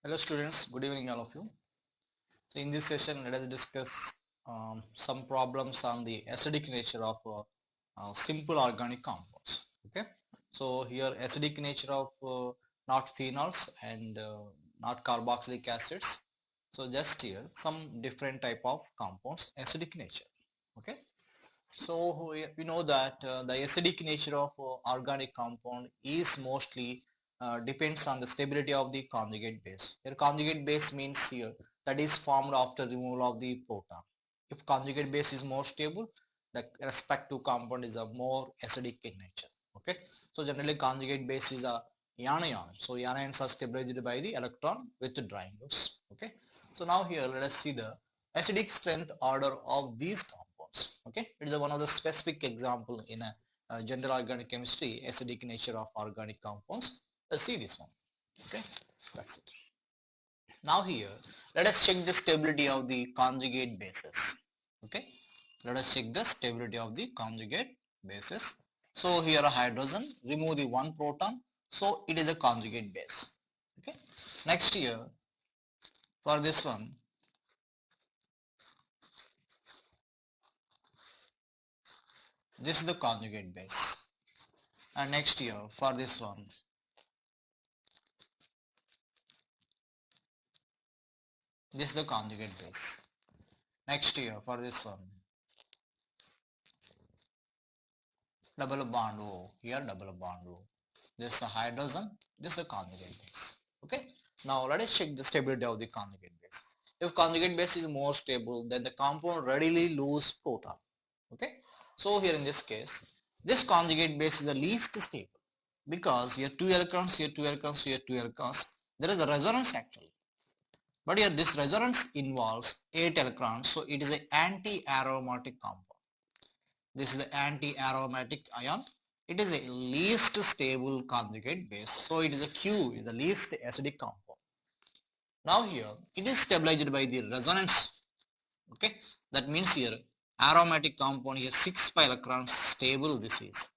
Hello students, good evening all of you. So in this session let us discuss some problems on the acidic nature of simple organic compounds. Okay, so here acidic nature of not phenols and not carboxylic acids. So just here some different type of compounds acidic nature. Okay, so we know that the acidic nature of organic compound is mostly depends on the stability of the conjugate base. Here conjugate base means here that is formed after removal of the proton. If conjugate base is more stable, the respective compound is a more acidic in nature. Okay, so generally conjugate base is a anion. So anions are stabilized by the electron with the drying groups. Okay, so now here let us see the acidic strength order of these compounds. Okay, it is one of the specific example in a general organic chemistry acidic nature of organic compounds. Let's see this one. Okay, that's it. Now here let us check the stability of the conjugate bases. Okay, let us check the stability of the conjugate bases. So here a hydrogen, remove the one proton, so it is a conjugate base. Okay, next here for this one, this is the conjugate base, and next here for this one, this is the conjugate base. Next here for this one, double bond O, here double bond O. This is a hydrogen, this is a conjugate base. Okay. Now let us check the stability of the conjugate base. If conjugate base is more stable, then the compound readily lose proton. Okay. So here in this case, this conjugate base is the least stable because here 2 electrons, here 2 electrons, here 2 electrons. There is a resonance actually. But here this resonance involves 8 electrons, so it is an anti-aromatic compound. This is the anti-aromatic ion. It is a least stable conjugate base, so it is a Q, is the least acidic compound. Now here it is stabilized by the resonance. Okay, that means here aromatic compound here 6 pi electrons stable this is.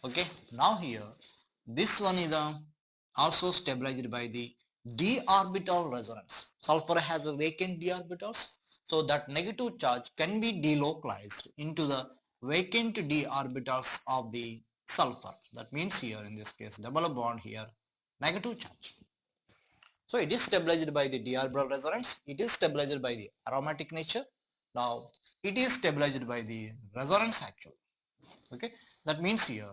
Okay, now here this one is also stabilized by the d orbital resonance. Sulfur has a vacant d orbitals, so that negative charge can be delocalized into the vacant d orbitals of the sulfur. That means here in this case double bond here negative charge. So it is stabilized by the d orbital resonance. It is stabilized by the aromatic nature. Now it is stabilized by the resonance actually. Okay, that means here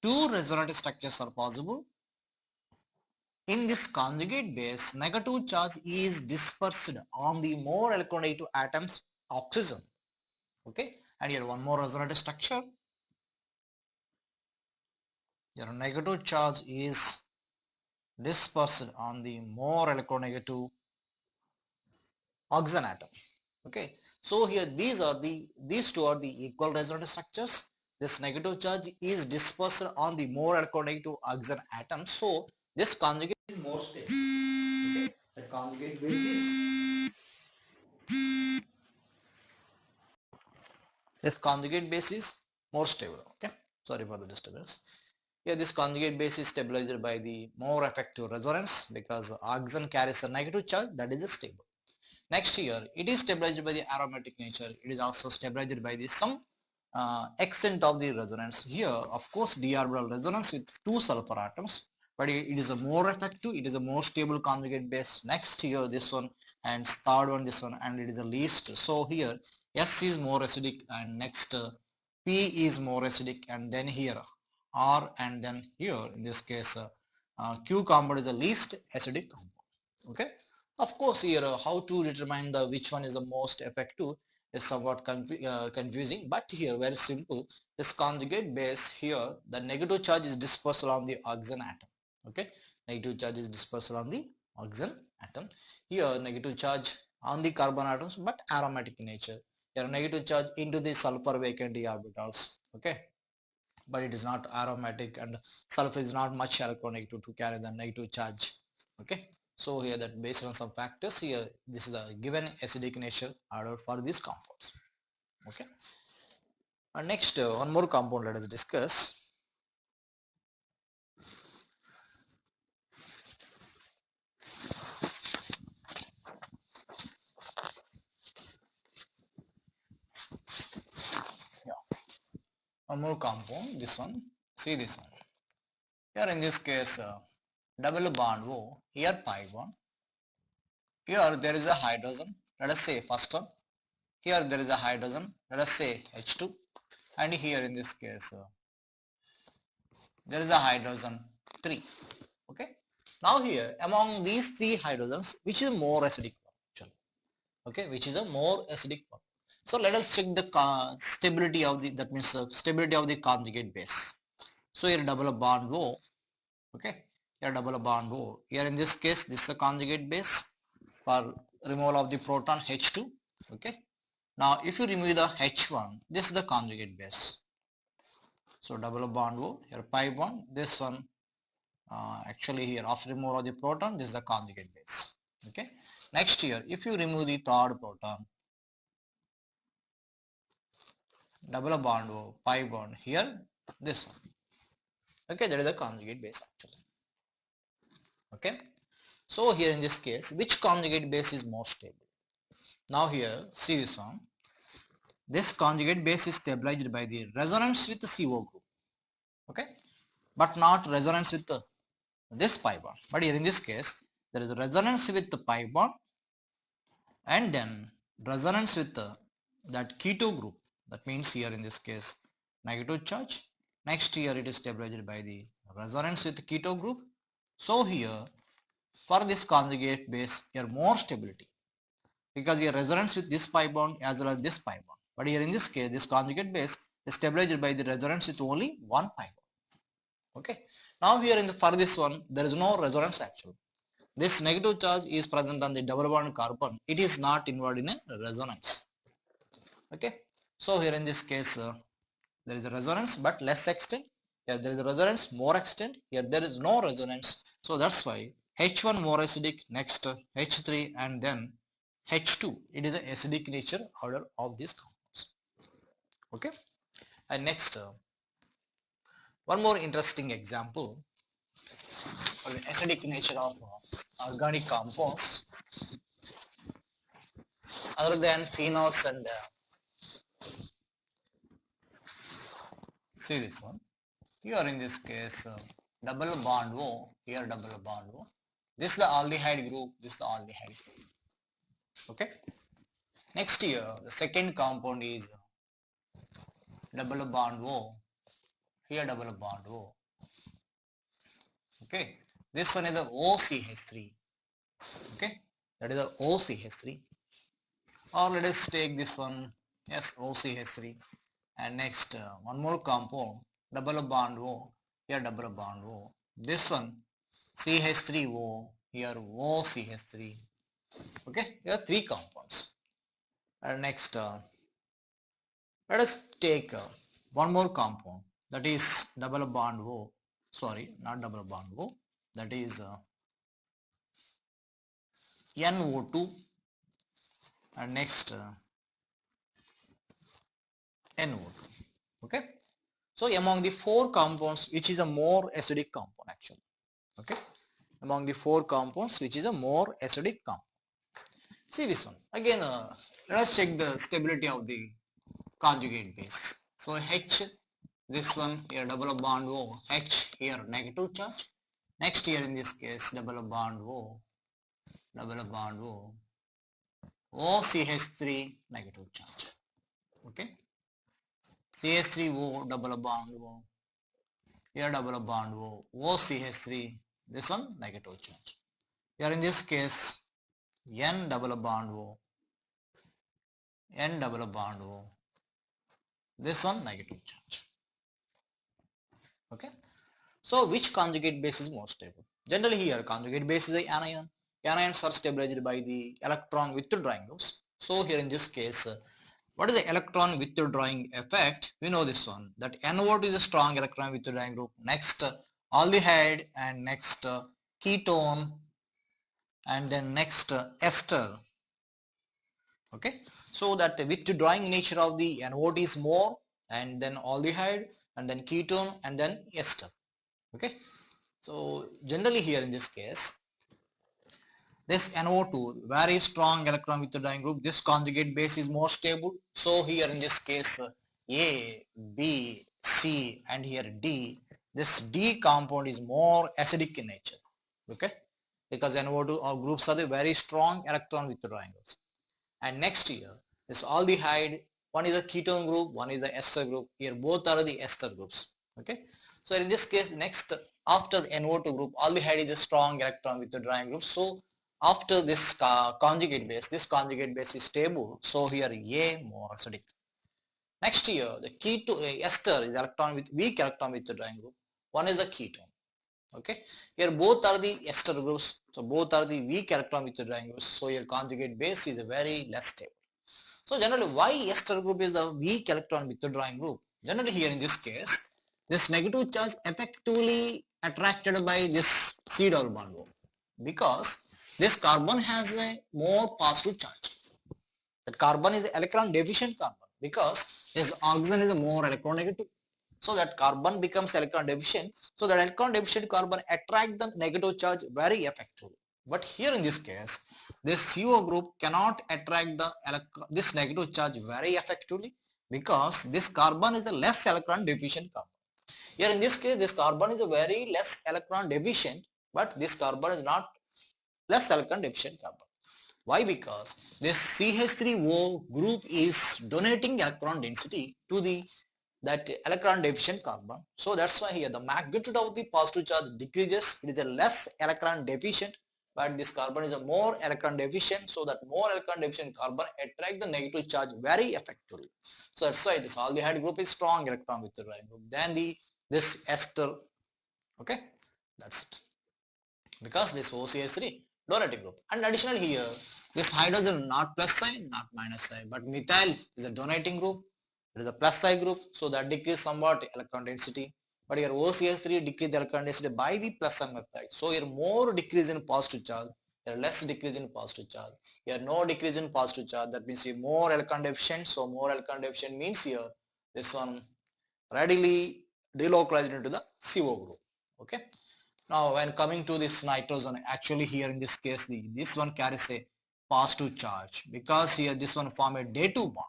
two resonant structures are possible. In this conjugate base, negative charge is dispersed on the more electronegative atoms oxygen. Okay, and here one more resonant structure. Your negative charge is dispersed on the more electronegative oxygen atom. Okay, so here these two are the equal resonant structures. This negative charge is dispersed on the more electronegative oxygen atom. So this conjugate is more stable. Okay, the conjugate base is this conjugate base is more stable. Okay, sorry for the disturbance. Here this conjugate base is stabilized by the more effective resonance because oxygen carries a negative charge, that is stable. Next here it is stabilized by the aromatic nature. It is also stabilized by the some extent of the resonance. Here of course d orbital resonance with two sulfur atoms, but it is a more effective, it is a more stable conjugate base. Next here this one, and third one this one, and it is the least. So here S is more acidic, and next P is more acidic, and then here R, and then here in this case Q compound is the least acidic compound. Okay, of course here how to determine the which one is the most effective is somewhat confusing, but here very simple. This conjugate base here, the negative charge is dispersed on the oxygen atom. Okay, negative charge is dispersed on the oxygen atom. Here negative charge on the carbon atoms, but aromatic in nature. Here negative charge into the sulfur vacant d orbitals. Okay, but it is not aromatic, and sulfur is not much electronegative to carry the negative charge. Okay, so here that based on some factors here, this is a given acidic nature order for these compounds. Okay, and next one more compound let us discuss. one more compound, this one, see this one. Here in this case, double bond O, here pi bond. Here there is a hydrogen, let us say first one. Here there is a hydrogen, let us say H2. And here in this case, there is a hydrogen 3. Okay. Now here, among these 3 hydrogens, which is more acidic one actually? Okay, which is a more acidic one. So let us check the stability of the, that means stability of the conjugate base. So here double bond O, okay, here double bond O. Here in this case, this is the conjugate base for removal of the proton H2, okay. Now if you remove the H1, this is the conjugate base. So double bond O, here pi bond, this one, actually here after removal of the proton, this is the conjugate base, okay. Next here, if you remove the third proton, double bond O, pi bond, here this one, okay, that is the conjugate base actually, okay. So here in this case, which conjugate base is more stable? Now here, see this one. This conjugate base is stabilized by the resonance with the CO group, okay, but not resonance with this pi bond. But here in this case, there is a resonance with the pi bond and then resonance with that keto group. That means here in this case, negative charge. Next here it is stabilized by the resonance with the keto group. So here, for this conjugate base, here more stability, because here resonance with this pi bond as well as this pi bond. But here in this case, this conjugate base is stabilized by the resonance with only one pi bond. Okay. Now here in the for this one, there is no resonance actually. This negative charge is present on the double bond carbon. It is not involved in a resonance. Okay. So here in this case, there is a resonance but less extent. Here there is a resonance more extent. Here there is no resonance. So that's why H1 more acidic, next H3 and then H2. It is the acidic nature order of these compounds. Okay. And next, one more interesting example for the acidic nature of organic compounds other than phenols and see this one. Here in this case, double bond O, here double bond O. This is the aldehyde group, this is the aldehyde group. Okay. Next here, the second compound is double bond O, here double bond O. Okay. This one is the OCH3. Okay. That is the OCH3. Or let us take this one, yes, OCH3. And next, one more compound, double bond O, here double bond O. This one, CH3O, here OCH3. Okay, here are 3 compounds. And next, let us take one more compound, that is double bond O, sorry, not double bond O, that is NO2, and next NO2. Okay. So among the 4 compounds, which is a more acidic compound actually? Okay. Among the 4 compounds, which is a more acidic compound? See this one. Again, let us check the stability of the conjugate base. So H, this one here double bond O, H here negative charge. Next here in this case double bond O, OCH3 negative charge. Okay. CH3O double bond O, here double bond O, OCH3, this one negative charge. Here in this case N double bond O, N double bond O, this one negative charge. Okay. So which conjugate base is more stable? Generally here conjugate base is the anion. Anions are stabilized by the electron withdrawing groups. So here in this case, what is the electron withdrawing effect? We know this one, that NO2 is a strong electron withdrawing group. Next aldehyde, and next ketone, and then next ester. Okay. So that the withdrawing nature of the NO2 is more, and then aldehyde, and then ketone, and then ester. Okay. So generally here in this case, this NO2 very strong electron withdrawing group, this conjugate base is more stable. So here in this case A, B C and here D, this D compound is more acidic in nature. Okay, because NO2 groups are the very strong electron withdrawing groups. And next here, this aldehyde, one is a ketone group, one is the ester group. Here both are the ester groups. Okay, so in this case, next after the NO2 group, aldehyde is a strong electron withdrawing group. So after this conjugate base, this conjugate base is stable. So here A more acidic. Next here, the ester is electron with weak electron withdrawing group. One is the ketone. Okay, here both are the ester groups. So both are the weak electron withdrawing groups. So your conjugate base is a very less stable. So generally, why ester group is the weak electron withdrawing group? Generally here in this case, this negative charge effectively attracted by this C double bond because this carbon has a more positive charge. That carbon is electron deficient carbon because this oxygen is a more electronegative. So that carbon becomes electron deficient. So that electron deficient carbon attract the negative charge very effectively. But here in this case, this CO group cannot attract the this negative charge very effectively because this carbon is a less electron deficient carbon. Here in this case, this carbon is a very less electron deficient, but this carbon is not less electron deficient carbon. Why? Because this CH3O group is donating electron density to the that electron deficient carbon. So that's why here the magnitude of the positive charge decreases. It is a less electron deficient, but this carbon is a more electron deficient. So that more electron deficient carbon attract the negative charge very effectively. So that's why this aldehyde group is strong electron withdrawing group than the this ester. Okay, that's it. Because this OCH3 donating group. And additionally here, this hydrogen not plus sign, not minus sign, but methyl is a donating group. It is a plus sign group, so that decrease somewhat electron density. But here OCH3 decrease the electron density by the plus sign effect. So here more decrease in positive charge, here less decrease in positive charge. Here no decrease in positive charge. That means here more electron deficient. So more electron deficient means here this one readily delocalized into the CO group. Okay. Now when coming to this nitrogen, actually here in this case, this one carries a positive charge because here this one form a day-2 bond.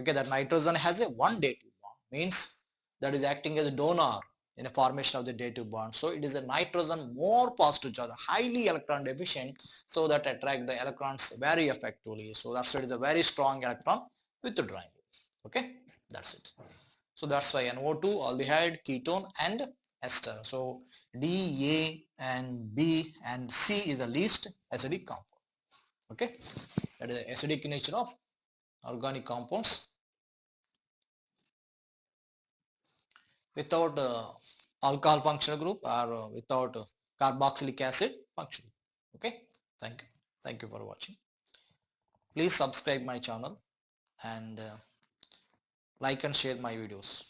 Okay, that nitrogen has a one day-2 bond, means that is acting as a donor in a formation of the day-2 bond. So it is a nitrogen more positive charge, highly electron deficient, so that attract the electrons very effectively. So that's why it is a very strong electron withdrawing. Okay, that's it. So that's why NO2, aldehyde, ketone and ester. So D, A and B and C is the least acidic compound. Okay, that is the acidic nature of organic compounds without alcohol functional group or without carboxylic acid function. Okay, thank you. Thank you for watching. Please subscribe my channel and like and share my videos.